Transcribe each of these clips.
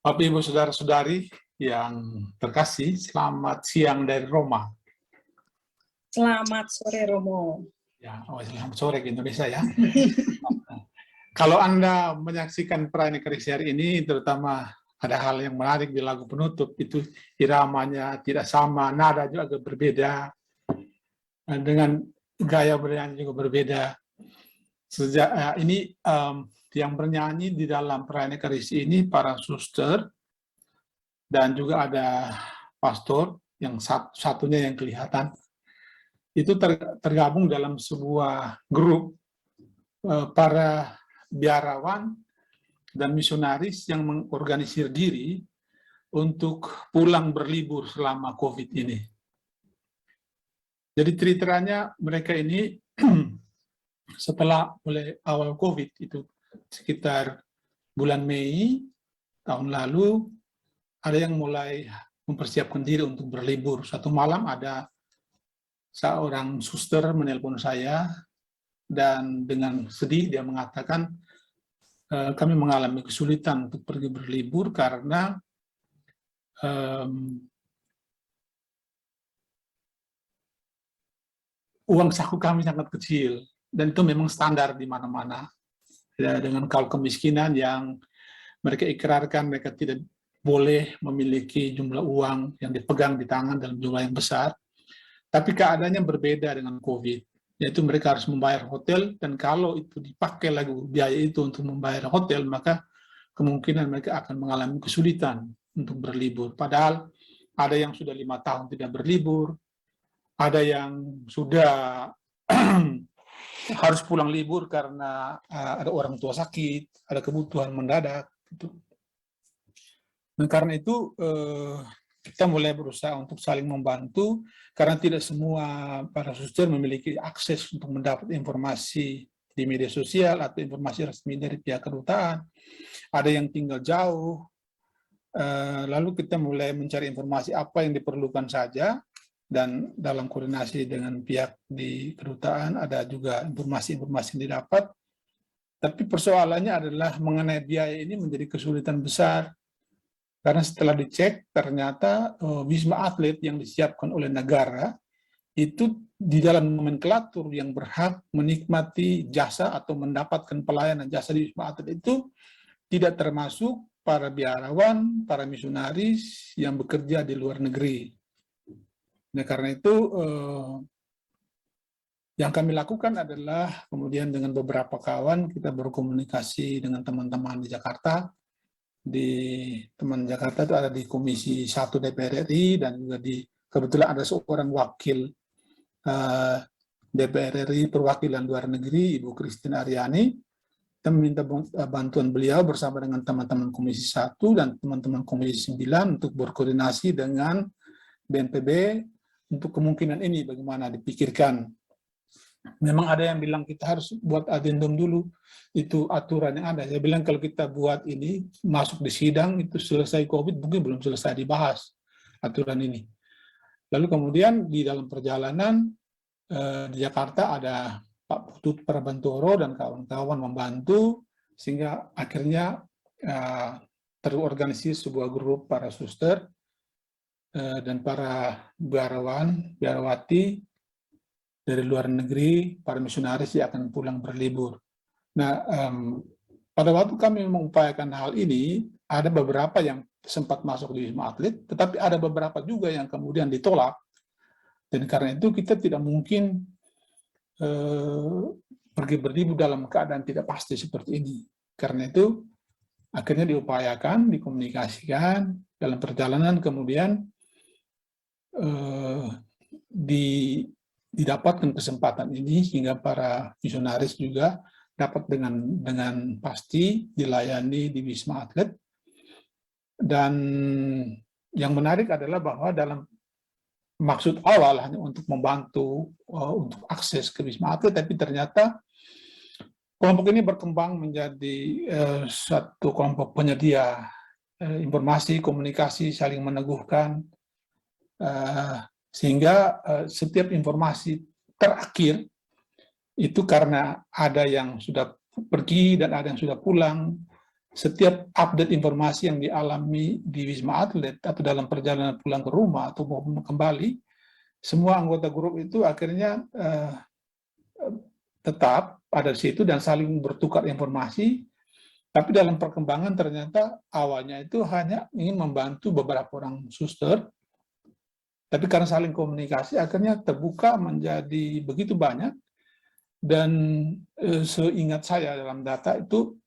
Bapak Ibu Saudara-saudari yang terkasih, selamat siang dari Roma. Selamat sore, Romo. Ya, selamat sore ke Indonesia ya. Kalau Anda menyaksikan perayaan Ekaristi hari ini, terutama ada hal yang menarik di lagu penutup, itu iramanya tidak sama, nada juga agak berbeda, dengan gaya bernyanyi juga berbeda. Ini yang bernyanyi di dalam perayaan Ekaristi ini para suster, dan juga ada pastor, yang satunya yang kelihatan, itu tergabung dalam sebuah grup para biarawan dan misionaris yang mengorganisir diri untuk pulang berlibur selama COVID ini. Jadi ceritanya mereka ini setelah mulai awal COVID itu sekitar bulan Mei tahun lalu, ada yang mulai mempersiapkan diri untuk berlibur. Satu malam ada seorang suster menelpon saya dan dengan sedih dia mengatakan, kami mengalami kesulitan untuk pergi berlibur karena uang saku kami sangat kecil, dan itu memang standar di mana-mana. Ya, dengan kaum kemiskinan yang mereka ikrarkan mereka tidak boleh memiliki jumlah uang yang dipegang di tangan dalam jumlah yang besar, tapi keadaannya berbeda dengan COVID, yaitu mereka harus membayar hotel, dan kalau itu dipakai lagi biaya itu untuk membayar hotel, maka kemungkinan mereka akan mengalami kesulitan untuk berlibur. Padahal ada yang sudah 5 tahun tidak berlibur, ada yang sudah harus pulang libur karena ada orang tua sakit, ada kebutuhan mendadak. Gitu. Dan karena itu kita mulai berusaha untuk saling membantu, karena tidak semua para suster memiliki akses untuk mendapat informasi di media sosial atau informasi resmi dari pihak kedutaan. Ada yang tinggal jauh, lalu kita mulai mencari informasi apa yang diperlukan saja, dan dalam koordinasi dengan pihak di kedutaan ada juga informasi-informasi yang didapat. Tapi persoalannya adalah mengenai biaya ini menjadi kesulitan besar, karena setelah dicek ternyata Wisma Atlet yang disiapkan oleh negara itu di dalam nomenklatur yang berhak menikmati jasa atau mendapatkan pelayanan jasa di Wisma Atlet itu tidak termasuk para biarawan, para misionaris yang bekerja di luar negeri. Nah, karena itu yang kami lakukan adalah kemudian dengan beberapa kawan kita berkomunikasi dengan teman-teman di Jakarta. Teman Jakarta itu ada di Komisi 1 DPR RI, dan juga kebetulan ada seorang wakil DPR RI perwakilan luar negeri, Ibu Christine Aryani. Kita meminta bantuan beliau bersama dengan teman-teman Komisi 1 dan teman-teman Komisi 9 untuk berkoordinasi dengan BNPB untuk kemungkinan ini bagaimana dipikirkan. Memang ada yang bilang kita harus buat adendum dulu, itu aturan yang ada. Saya bilang kalau kita buat ini, masuk di sidang, itu selesai COVID, mungkin belum selesai dibahas aturan ini. Lalu kemudian di dalam perjalanan di Jakarta ada Pak Putut Prabantoro dan kawan-kawan membantu, sehingga akhirnya terorganisir sebuah grup para suster dan para biarawan, biarawati dari luar negeri, para misionaris yang akan pulang berlibur. Nah, pada waktu kami mengupayakan hal ini, ada beberapa yang sempat masuk di Wisma Atlet, tetapi ada beberapa juga yang kemudian ditolak. Dan karena itu kita tidak mungkin pergi berlibur dalam keadaan tidak pasti seperti ini. Karena itu akhirnya diupayakan, dikomunikasikan dalam perjalanan, kemudian didapatkan kesempatan ini sehingga para misionaris juga dapat dengan pasti dilayani di Wisma Atlet. Dan yang menarik adalah bahwa dalam maksud awal hanya untuk membantu untuk akses ke Wisma Atlet, tapi ternyata kelompok ini berkembang menjadi satu kelompok penyedia informasi, komunikasi, saling meneguhkan, sehingga setiap informasi terakhir itu karena ada yang sudah pergi dan ada yang sudah pulang, setiap update informasi yang dialami di Wisma Atlet atau dalam perjalanan pulang ke rumah atau mau kembali, semua anggota grup itu akhirnya tetap ada di situ dan saling bertukar informasi. Tapi dalam perkembangan ternyata awalnya itu hanya ingin membantu beberapa orang suster, tapi karena saling komunikasi akhirnya terbuka menjadi begitu banyak. Dan seingat saya dalam data itu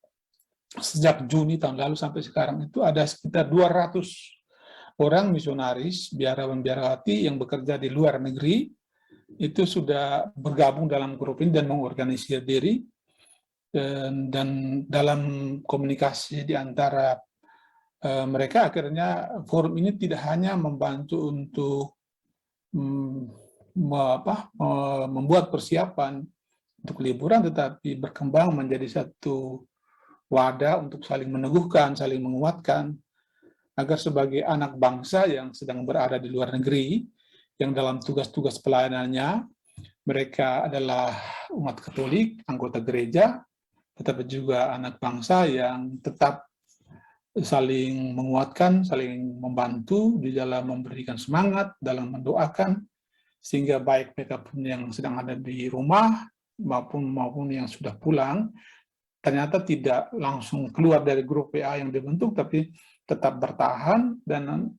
sejak Juni tahun lalu sampai sekarang itu ada sekitar 200 orang misionaris biarawan-biarawati yang bekerja di luar negeri itu sudah bergabung dalam grup ini dan mengorganisir diri, dan dalam komunikasi di antara mereka akhirnya forum ini tidak hanya membantu untuk membuat persiapan untuk liburan, tetapi berkembang menjadi satu wadah untuk saling meneguhkan, saling menguatkan, agar sebagai anak bangsa yang sedang berada di luar negeri, yang dalam tugas-tugas pelayanannya, mereka adalah umat Katolik, anggota gereja, tetapi juga anak bangsa yang tetap saling menguatkan, saling membantu di dalam memberikan semangat, dalam mendoakan, sehingga baik mereka pun yang sedang ada di rumah, maupun yang sudah pulang, ternyata tidak langsung keluar dari grup WA yang dibentuk, tapi tetap bertahan dan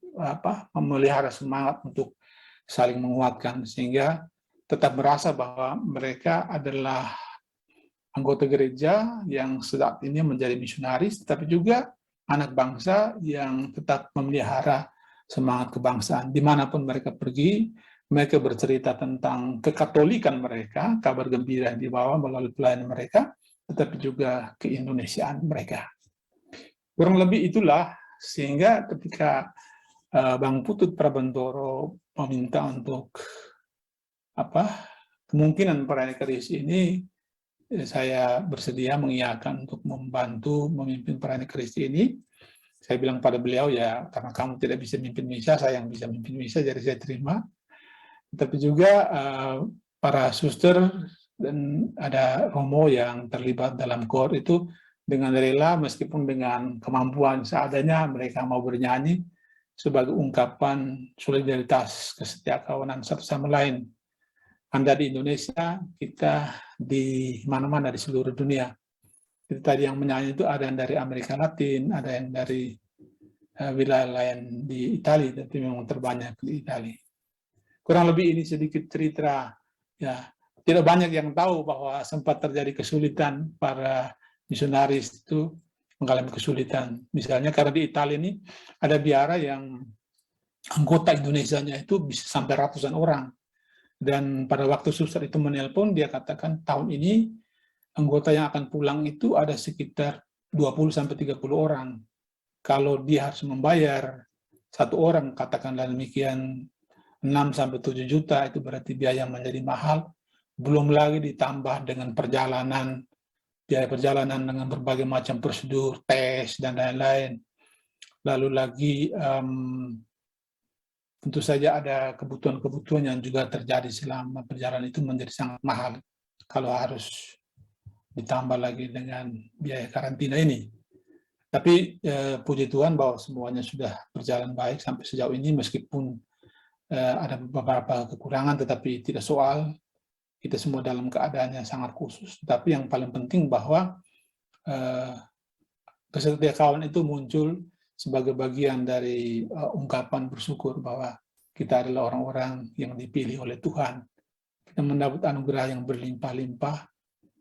memelihara semangat untuk saling menguatkan, sehingga tetap merasa bahwa mereka adalah anggota gereja yang saat ini menjadi misionaris, tapi juga anak bangsa yang tetap memelihara semangat kebangsaan. Dimanapun mereka pergi, mereka bercerita tentang kekatolikan mereka, kabar gembira yang dibawa melalui pelayanan mereka, tetapi juga keindonesiaan mereka. Kurang lebih itulah, sehingga ketika Bang Putut Prabantoro meminta untuk kemungkinan perayaan Ekaristi ini, saya bersedia mengiyakan untuk membantu memimpin perayaan Ekaristi ini. Saya bilang pada beliau, ya karena kamu tidak bisa memimpin misa, saya yang bisa memimpin misa, jadi saya terima. Tapi juga para suster dan ada Romo yang terlibat dalam KOR itu dengan rela, meskipun dengan kemampuan seadanya, mereka mau bernyanyi sebagai ungkapan solidaritas kesetiakawanan satu sama lain. Anda di Indonesia, kita di mana-mana di seluruh dunia. Itu tadi yang menyanyi itu ada yang dari Amerika Latin, ada yang dari wilayah lain di Italia, tapi memang terbanyak di Italia. Kurang lebih ini sedikit cerita, ya. Tidak banyak yang tahu bahwa sempat terjadi kesulitan para misionaris itu mengalami kesulitan. Misalnya karena di Italia ini ada biara yang anggota Indonesianya itu bisa sampai ratusan orang. Dan pada waktu suster itu menelpon, dia katakan tahun ini anggota yang akan pulang itu ada sekitar 20-30 orang. Kalau dia harus membayar satu orang, katakanlah demikian, 6-7 juta, itu berarti biaya menjadi mahal. Belum lagi ditambah dengan perjalanan, biaya perjalanan dengan berbagai macam prosedur, tes, dan lain-lain. Lalu lagi, tentu saja ada kebutuhan-kebutuhan yang juga terjadi selama perjalanan itu menjadi sangat mahal. Kalau harus ditambah lagi dengan biaya karantina ini. Tapi puji Tuhan bahwa semuanya sudah berjalan baik sampai sejauh ini, meskipun ada beberapa kekurangan, tetapi tidak soal, kita semua dalam keadaan yang sangat khusus. Tapi yang paling penting bahwa kesetiakawanan itu muncul sebagai bagian dari ungkapan bersyukur bahwa kita adalah orang-orang yang dipilih oleh Tuhan. Kita mendapat anugerah yang berlimpah-limpah,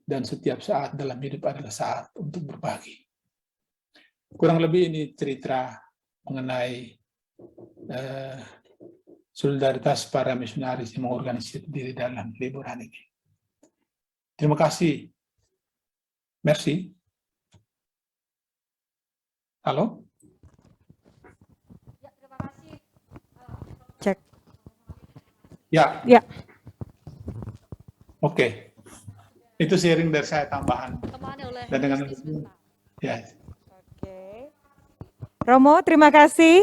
dan setiap saat dalam hidup adalah saat untuk berbagi. Kurang lebih ini cerita mengenai solidaritas para misionaris yang mengorganisir diri dalam liburan ini. Terima kasih. Merci. Halo? Ya, terima kasih. Cek. Ya. Ya. Oke. Itu sharing dari saya tambahan. Temani oleh Dan dengan Yusti itu, ya. Oke. Romo, terima kasih.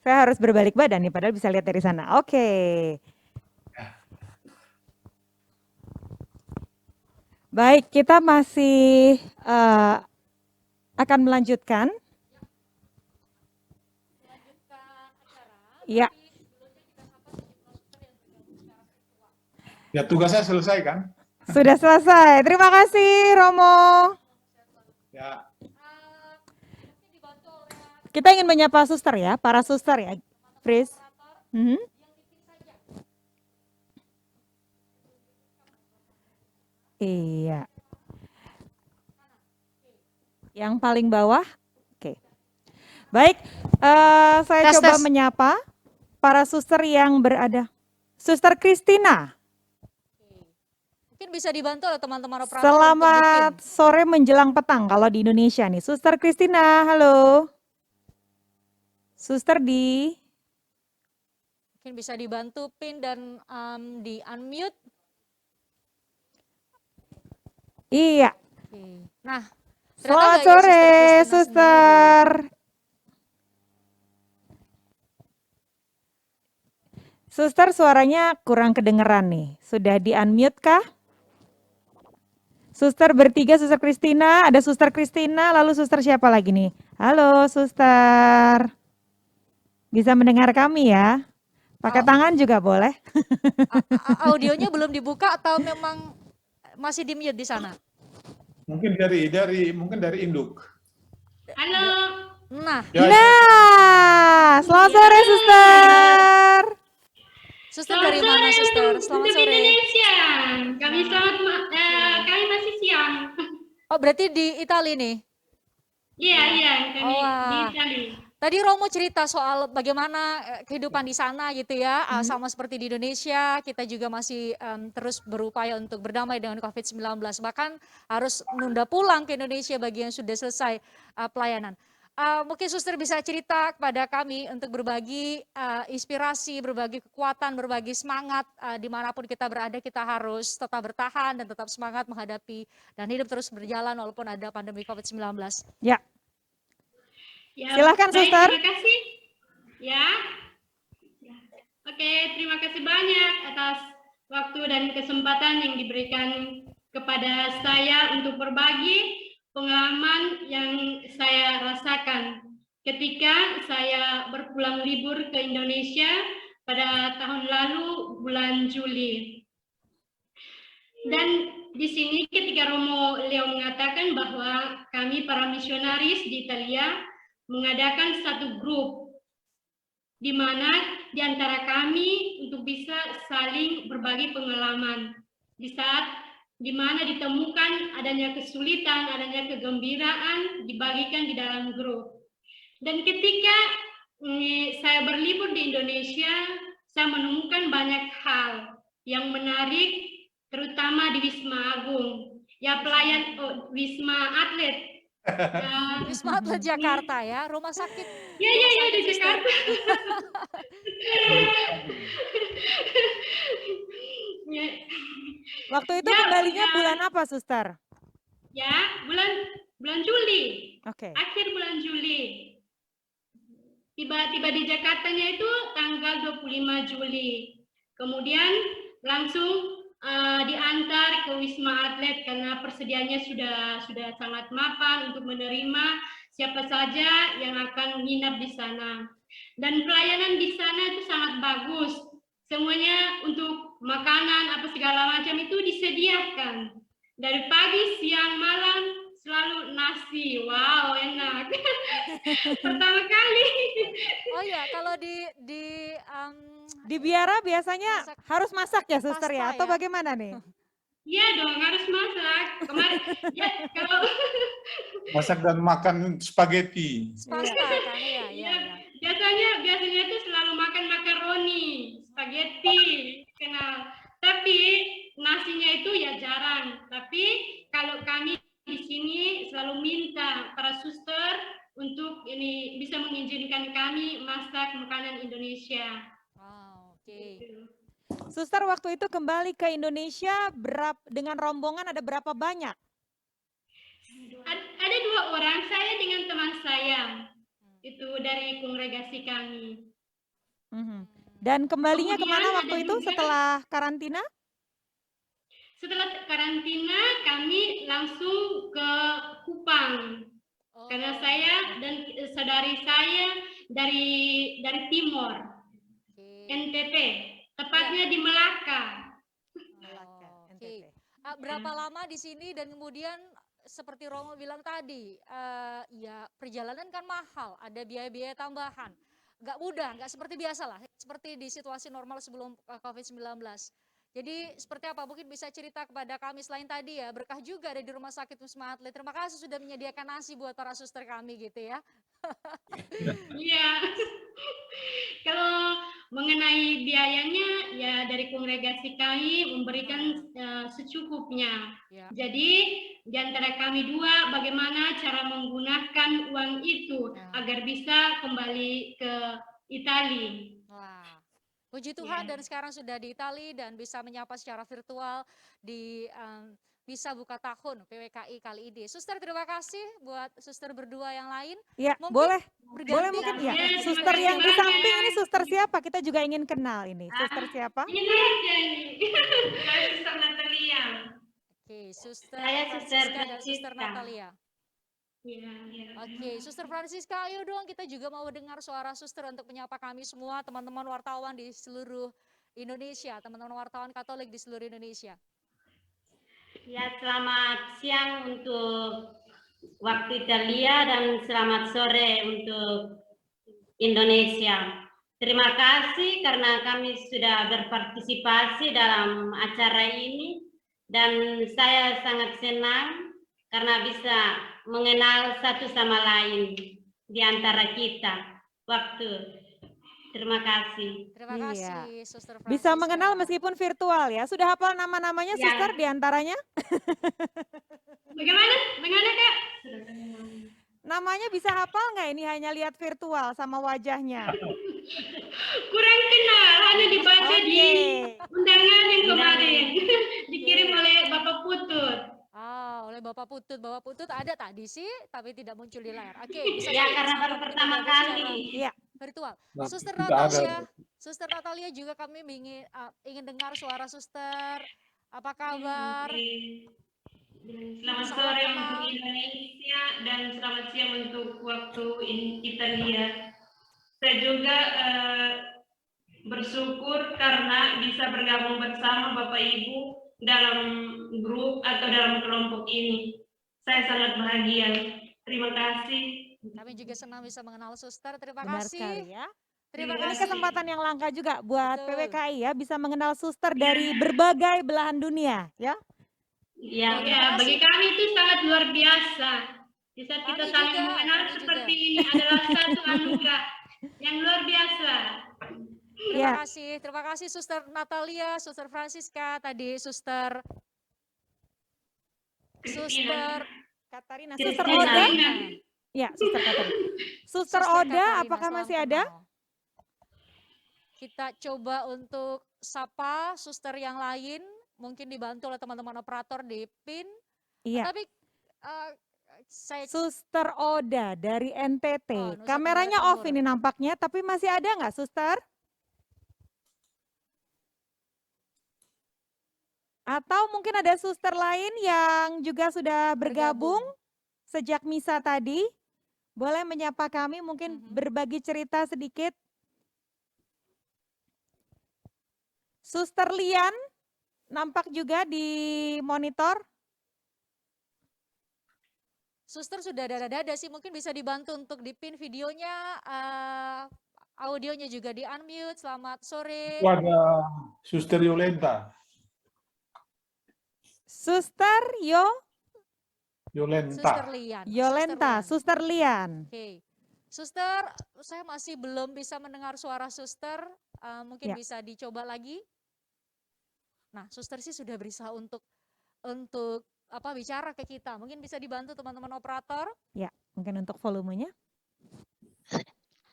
Saya harus berbalik badan nih, padahal bisa lihat dari sana. Oke. Baik, kita masih akan melanjutkan. Ya, Ya tugasnya selesai kan? sudah selesai. Terima kasih Romo. Ya. Kita ingin menyapa suster ya, para suster ya, Pris. Mhm. Iya. Yang paling bawah. Oke. Baik, saya Tes, coba tes. menyapa para suster yang berada. Suster Kristina, Mungkin bisa dibantu oleh teman-teman operator selamat untuk sore menjelang petang kalau di Indonesia nih. Suster Kristina, halo. Suster mungkin bisa dibantu pin dan di unmute. Iya. Oke. Nah, ternyata Selamat nggak ya sore, Suster Kristina sendiri? suster. Suster, suaranya kurang kedengeran nih. Sudah di-unmute kah? Suster bertiga, Suster Kristina, ada Suster Kristina, lalu Suster siapa lagi nih? Halo, Suster. Bisa mendengar kami ya? Pakai tangan juga boleh. Audionya belum dibuka atau memang masih di mute di sana? Mungkin dari induk. Halo. Nah, Ya, Nah, selamat sore, Suster. Suster dari mana Suster? Selamat Untuk sore. Indonesia. Kami masih siang. Oh, berarti di Italia nih? Iya, kami Oh, di wah. Itali. Tadi Romo cerita soal bagaimana kehidupan di sana gitu ya, sama seperti di Indonesia, kita juga masih terus berupaya untuk berdamai dengan COVID-19, bahkan harus menunda pulang ke Indonesia bagi yang sudah selesai pelayanan. Mungkin Suster bisa cerita kepada kami untuk berbagi inspirasi, berbagi kekuatan, berbagi semangat, dimanapun kita berada kita harus tetap bertahan dan tetap semangat menghadapi dan hidup terus berjalan walaupun ada pandemi COVID-19. Ya, Ya, silahkan baik, Suster. terima kasih. Ya. Oke, terima kasih banyak atas waktu dan kesempatan yang diberikan kepada saya untuk berbagi pengalaman yang saya rasakan ketika saya berpulang libur ke Indonesia pada tahun lalu bulan Juli. Dan di sini ketika Romo Leo mengatakan bahwa kami para misionaris di Italia mengadakan satu grup di mana di antara kami untuk bisa saling berbagi pengalaman di saat di mana ditemukan adanya kesulitan, adanya kegembiraan dibagikan di dalam grup. Dan ketika saya berlibur di Indonesia, saya menemukan banyak hal yang menarik, terutama di Wisma Agung. Ya pelayan Wisma Atlet. Wisma Atlet Jakarta ya, rumah sakit. Ya di Jakarta. Waktu itu Ya, kembalinya bulan apa, Suster? Ya, bulan Juli. Oke. Akhir bulan Juli. Tiba-tiba di Jakartanya itu tanggal 25 Juli. Kemudian langsung diantar ke Wisma Atlet karena persediaannya sudah sangat mapan untuk menerima siapa saja yang akan menginap di sana. Dan pelayanan di sana itu sangat bagus. Semuanya untuk makanan apa segala macam itu disediakan. Dari pagi, siang, malam selalu nasi. Wow, enak. Pertama kali. Oh ya, kalau di Biara biasanya masak harus masak ya, Suster pasta ya? Atau ya? bagaimana nih? Iya dong, harus masak. Kemarin ya kalau masak dan makan spaghetti. Pasta kan ya, ya, biasanya itu selalu makan makaroni, spaghetti, kenal. Tapi nasinya itu ya jarang. Tapi kalau kami di sini selalu minta para suster untuk ini bisa mengizinkan kami masak makanan Indonesia. Wow, oke. Suster waktu itu kembali ke Indonesia dengan rombongan ada berapa banyak? Ada 2 orang, saya dengan teman saya. Itu dari kongregasi kami. Dan kembalinya Kemudian kemana ada waktu itu juga- setelah karantina? Setelah karantina kami langsung ke Kupang. Karena Oh, saya dan saudari saya dari timur, oke. NTT, tepatnya di Melaka. Melaka, Oh, oke. NTT. Berapa lama di sini dan kemudian seperti Romo bilang tadi, ya perjalanan kan mahal, ada biaya-biaya tambahan. Nggak mudah, nggak seperti biasa lah, seperti di situasi normal sebelum COVID-19. Jadi seperti apa? Mungkin bisa cerita kepada kami selain tadi ya, berkah juga ada di Rumah Sakit Wisma Atlet. Terima kasih sudah menyediakan nasi buat para suster kami gitu ya. Iya. Kalau mengenai biayanya, ya dari kongregasi kami memberikan secukupnya. Ya. Jadi di antara kami dua, bagaimana cara menggunakan uang itu Ya. agar bisa kembali ke Italia. Wah, puji Tuhan Ya. dan sekarang sudah di Itali dan bisa menyapa secara virtual di bisa buka tahun PWKI kali ini. Suster terima kasih buat suster berdua yang lain. Ya, Mungkin boleh. berganti Boleh mungkin ya. Terima Suster kasih yang di samping ini banyak. suster siapa? Kita juga ingin kenal ini. Suster siapa? Ini saja ini. Saya Suster Natalia. Oke, Suster Saya Suster Francisca dan Suster Francisca. Natalia. Iya. Oke, Suster Francisca, ayo dong kita juga mau dengar suara suster untuk menyapa kami semua teman-teman wartawan di seluruh Indonesia, teman-teman wartawan Katolik di seluruh Indonesia. Ya, selamat siang untuk waktu Italia dan selamat sore untuk Indonesia. Terima kasih karena kami sudah berpartisipasi dalam acara ini dan saya sangat senang karena bisa mengenal satu sama lain di antara kita. Terima kasih. Terima Iya. kasih, Suster Francisca. Bisa mengenal meskipun virtual ya. Sudah hafal nama-namanya Ya. suster di antaranya? Bagaimana? Bagaimana Kak? Namanya bisa hafal nggak ini hanya lihat virtual sama wajahnya? Kurang kenal, hanya dibaca di Oke. undangan yang kemarin dikirim oleh Bapak Putut. Oleh Bapak Putut. Bapak Putut ada tadi sih, tapi tidak muncul di layar. Oke, bisa Ya, saja karena sekarang baru kita pertama bergabung kali. secara Iya. virtual. Nah, Suster tidak ada. Natalia, Suster Natalia juga kami ingin dengar suara suster. Apa kabar? Selamat Salam sore kenal. untuk Indonesia dan selamat siang untuk waktu Italia. Saya juga bersyukur karena bisa bergabung bersama Bapak Ibu dalam grup atau dalam kelompok ini. Saya sangat bahagia. Terima kasih. Kami juga senang bisa mengenal suster. Terima Benar kasih. sekali ya. Terima Ini kasih. kesempatan yang langka juga buat Betul. PWKI ya, bisa mengenal suster dari berbagai belahan dunia ya. Ya, Terima Bagi kasih. kami itu sangat luar biasa. Di saat kita Kami saling juga, mengenal kami seperti juga. ini adalah satu anugerah yang luar biasa. Terima Ya. kasih. Terima kasih Suster Natalia, Suster Francisca, tadi Suster Katarina, Kristina. Suster Oda. Katarina. Ya, Suster Katarina. Suster Oda, Katarina, apakah salam masih ada? kenal. Kita coba untuk sapa suster yang lain, mungkin dibantu oleh teman-teman operator di PIN. Iya. Tapi saya Suster Oda dari NTT. Oh, Nusa Kameranya Tenggara off Timur. ini nampaknya, tapi masih ada nggak, Suster? Atau mungkin ada suster lain yang juga sudah bergabung sejak misa tadi. Boleh menyapa kami, mungkin berbagi cerita sedikit. Suster Lian, nampak juga di monitor. Suster sudah dada-dada sih, mungkin bisa dibantu untuk dipin videonya, audionya juga di unmute. Selamat sore. Itu ada Suster Yolenta. Suster Yolenta. Suster Lian. Yolenta, Suster Lian. Suster Lian. Oke. Suster, saya masih belum bisa mendengar suara suster, mungkin Ya. bisa dicoba lagi. Nah, suster sih sudah berusaha untuk bicara ke kita. Mungkin bisa dibantu teman-teman operator. Ya, mungkin untuk volumenya.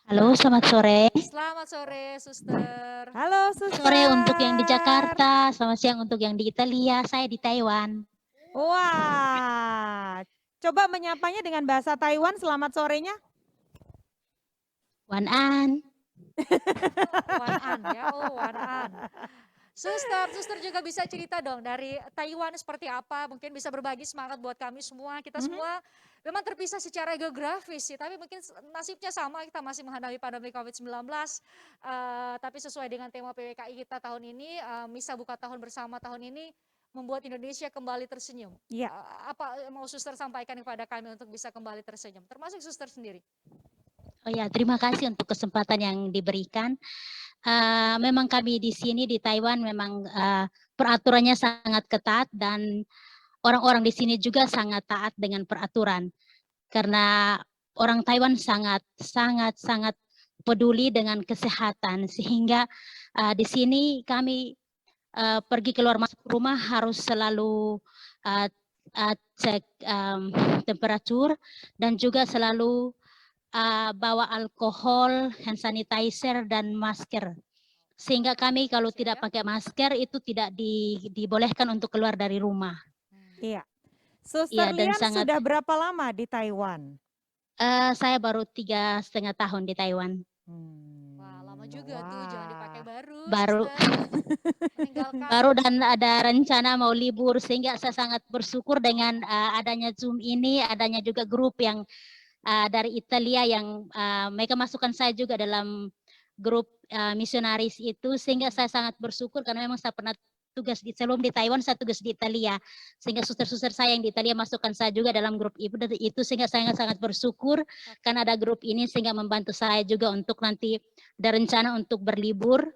Halo, selamat sore. Selamat sore, suster. Halo, Suster. Sore untuk yang di Jakarta, selamat siang untuk yang di Italia, saya di Taiwan. Wah, coba menyapanya dengan bahasa Taiwan. Selamat sorenya. Wan An. Wan An ya, Wan An. Suster juga bisa cerita dong dari Taiwan seperti apa, mungkin bisa berbagi semangat buat kami semua. Kita semua memang terpisah secara geografis sih, tapi mungkin nasibnya sama, kita masih menghadapi pandemi COVID-19, tapi sesuai dengan tema PWKI kita tahun ini, Misa Buka Tahun Bersama tahun ini membuat Indonesia kembali tersenyum. Iya. Apa mau Suster sampaikan kepada kami untuk bisa kembali tersenyum, termasuk Suster sendiri? Oh ya, terima kasih untuk kesempatan yang diberikan. Memang kami di sini di Taiwan memang peraturannya sangat ketat dan orang-orang di sini juga sangat taat dengan peraturan. Karena orang Taiwan sangat peduli dengan kesehatan, sehingga di sini kami pergi keluar masuk rumah harus selalu cek temperatur dan juga selalu bawa alkohol, hand sanitizer dan masker. Sehingga kami kalau tidak pakai masker itu tidak dibolehkan untuk keluar dari rumah. Iya. Suster Iya, dan Lian sangat- sudah berapa lama di Taiwan? Saya baru 3,5 tahun di Taiwan. Wah, lama juga tuh, jangan dipakai baru. Baru. Suster. Meninggalkan. Baru dan ada rencana mau libur, sehingga saya sangat bersyukur dengan adanya Zoom ini, adanya juga grup yang dari Italia yang mereka masukkan saya juga dalam grup misionaris itu, sehingga saya sangat bersyukur karena memang saya pernah tugas sebelum di Taiwan saya tugas di Italia, sehingga suster-suster saya yang di Italia masukkan saya juga dalam grup itu, sehingga saya sangat bersyukur karena ada grup ini sehingga membantu saya juga untuk nanti ada rencana untuk berlibur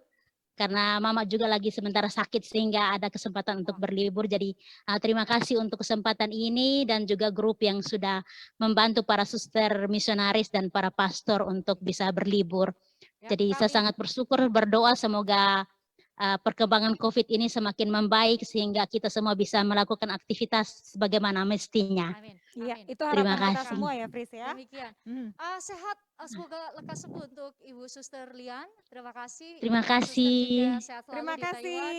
karena mama juga lagi sementara sakit sehingga ada kesempatan untuk berlibur. Jadi terima kasih untuk kesempatan ini dan juga grup yang sudah membantu para suster misionaris dan para pastor untuk bisa berlibur. Ya, Jadi saya sangat bersyukur, berdoa semoga perkembangan COVID ini semakin membaik sehingga kita semua bisa melakukan aktivitas sebagaimana mestinya. Amin. Iya, Amin. itu Terima harapan kita kasih. semua ya, Fris ya. Demikian. Hmm. Sehat, semoga lekas sembuh untuk Ibu Suster Lian. Terima kasih. Terima Ibu Suster kasih. juga sehat selalu Terima di kasih, Taiwan.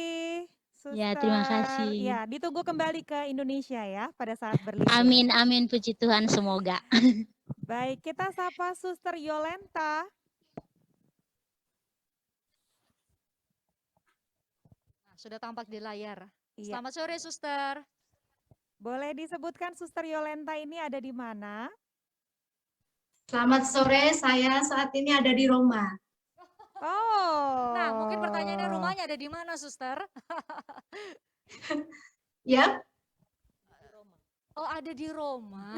Suster. Ya, terima kasih. Ya, ditunggu kembali ke Indonesia ya pada saat berlibur. Amin, amin, puji Tuhan, semoga. Baik, kita sapa Suster Yolenta. Nah, sudah tampak di layar. Iya. Selamat sore, Suster. Boleh disebutkan Suster Yolenta ini ada di mana? Selamat sore, saya saat ini ada di Roma. Oh. Nah, mungkin pertanyaannya rumahnya ada di mana, Suster? Ya, Oh, ada di Roma.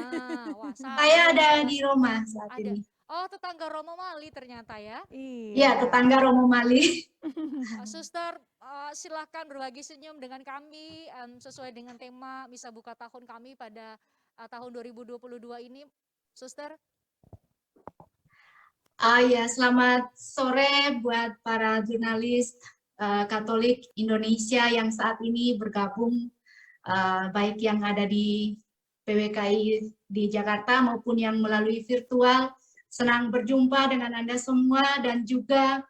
Wah, saya ada di Roma saat Ada. ini. Oh, tetangga Romo Mali ternyata ya. Iya. Ya, tetangga Romo Mali. Suster, silahkan berbagi senyum dengan kami sesuai dengan tema Misa Buka Tahun kami pada tahun 2022 ini. Suster. Ya, selamat sore buat para jurnalis Katolik Indonesia yang saat ini bergabung, baik yang ada di PWKI di Jakarta maupun yang melalui virtual. Senang berjumpa dengan Anda semua dan juga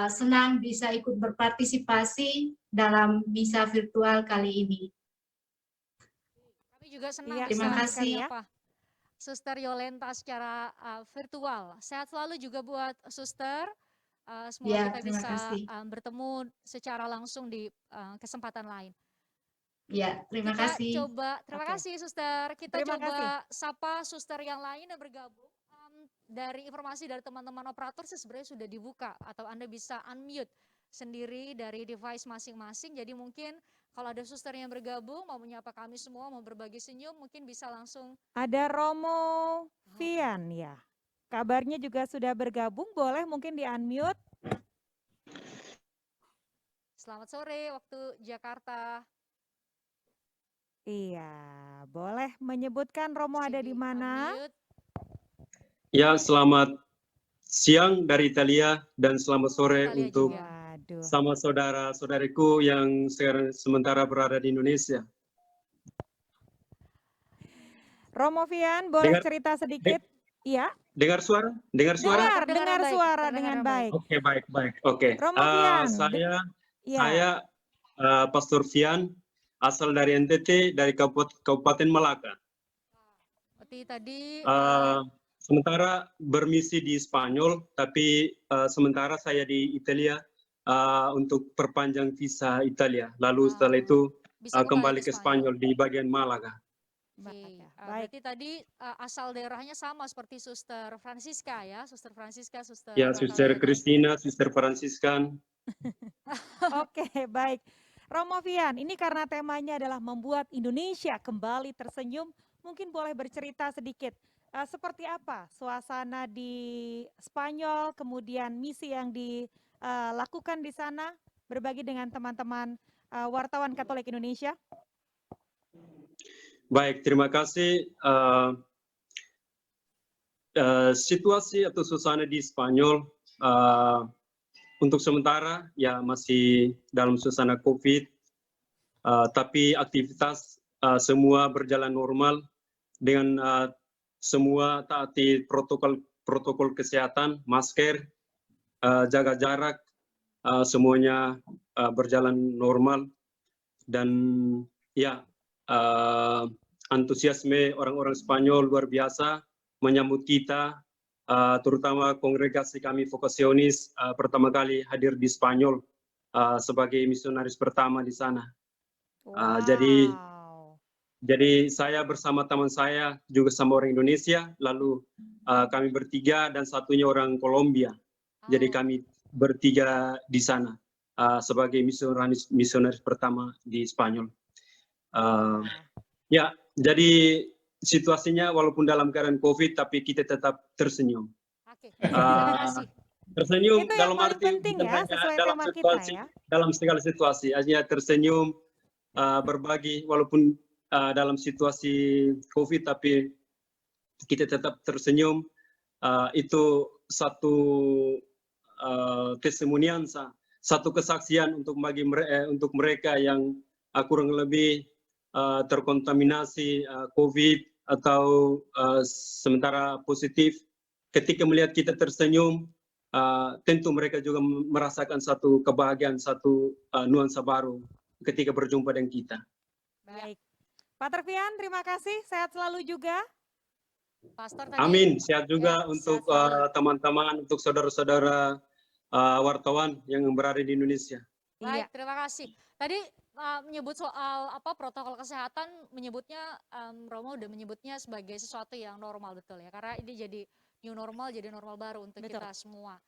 senang bisa ikut berpartisipasi dalam misa virtual kali ini. Kami juga senang Iya, terima bisa kasih. menyapa Suster Yolenta secara virtual. Sehat selalu juga buat Suster. Semoga Ya, kita terima bisa kasih. bertemu secara langsung di kesempatan lain. Ya, terima Kita kasih. coba, terima Oke. kasih Suster. Kita Terima coba sapa Suster yang lain yang bergabung. Dari informasi dari teman-teman operator sih sebenarnya sudah dibuka atau Anda bisa unmute sendiri dari device masing-masing. Jadi mungkin kalau ada suster yang bergabung mau menyapa kami semua, mau berbagi senyum, mungkin bisa langsung. Ada Romo Vian ya. Kabarnya juga sudah bergabung, boleh mungkin di-unmute. Selamat sore waktu Jakarta. Iya, boleh menyebutkan Romo ada di Sini, mana? unmute. Ya, selamat siang dari Italia dan selamat sore Italia untuk juga. Waduh. sama saudara-saudariku yang sementara berada di Indonesia. Romo Vian, boleh Dengar- cerita sedikit? Iya, Dengar suara? Dengar suara? dengar baik, suara terdengar dengan baik. baik. Oke, baik. Oke. Romo Vian, Saya Iya. Pastor Vian, asal dari NTT, dari Kabupaten Malaka. Seperti tadi Sementara bermisi di Spanyol, tapi sementara saya di Italia untuk perpanjang visa Italia. Lalu setelah itu bisa kembali ke Spanyol di bagian Malaga. Oke, Baik. berarti tadi asal daerahnya sama seperti Suster Francisca ya, Suster Francisca, Suster Ya, Suster Catalina. Christina, Suster Franciscan. Oke, baik. Romo Vian, ini karena temanya adalah membuat Indonesia kembali tersenyum, mungkin boleh bercerita sedikit seperti apa suasana di Spanyol, kemudian misi yang dilakukan di sana, berbagi dengan teman-teman wartawan Katolik Indonesia. Baik, terima kasih. Situasi atau suasana di Spanyol untuk sementara ya masih dalam suasana COVID, tapi aktivitas semua berjalan normal dengan semua taati protokol kesehatan, masker, jaga jarak, semuanya berjalan normal dan ya antusiasme orang-orang Spanyol luar biasa menyambut kita, terutama kongregasi kami Vokasionis pertama kali hadir di Spanyol sebagai misionaris pertama di sana. Jadi saya bersama teman saya juga sama orang Indonesia, lalu kami bertiga dan satunya orang Kolombia. Jadi kami bertiga di sana sebagai misionaris pertama di Spanyol. Ya, jadi situasinya walaupun dalam keadaan COVID, tapi kita tetap tersenyum. Oke, terima kasih. Tersenyum Itu yang dalam paling arti penting bukan ya, hanya sesuai dalam tema kita situasi, ya. dalam segala situasi, hanya tersenyum, berbagi walaupun dalam situasi COVID, tapi kita tetap tersenyum. Itu satu testimoniansa, satu kesaksian untuk mereka yang kurang lebih terkontaminasi COVID atau sementara positif. Ketika melihat kita tersenyum, tentu mereka juga merasakan satu kebahagiaan, satu nuansa baru ketika berjumpa dengan kita. Baik. Pater Vian, terima kasih. Sehat selalu juga. Pastor tadi. Amin. Sehat juga Ya, untuk sehat selalu. teman-teman, untuk saudara-saudara wartawan yang berada di Indonesia. Baik, Iya. terima kasih. Tadi menyebut soal protokol kesehatan, menyebutnya Romo udah menyebutnya sebagai sesuatu yang normal, betul ya? Karena ini jadi new normal, jadi normal baru untuk Betul. kita semua.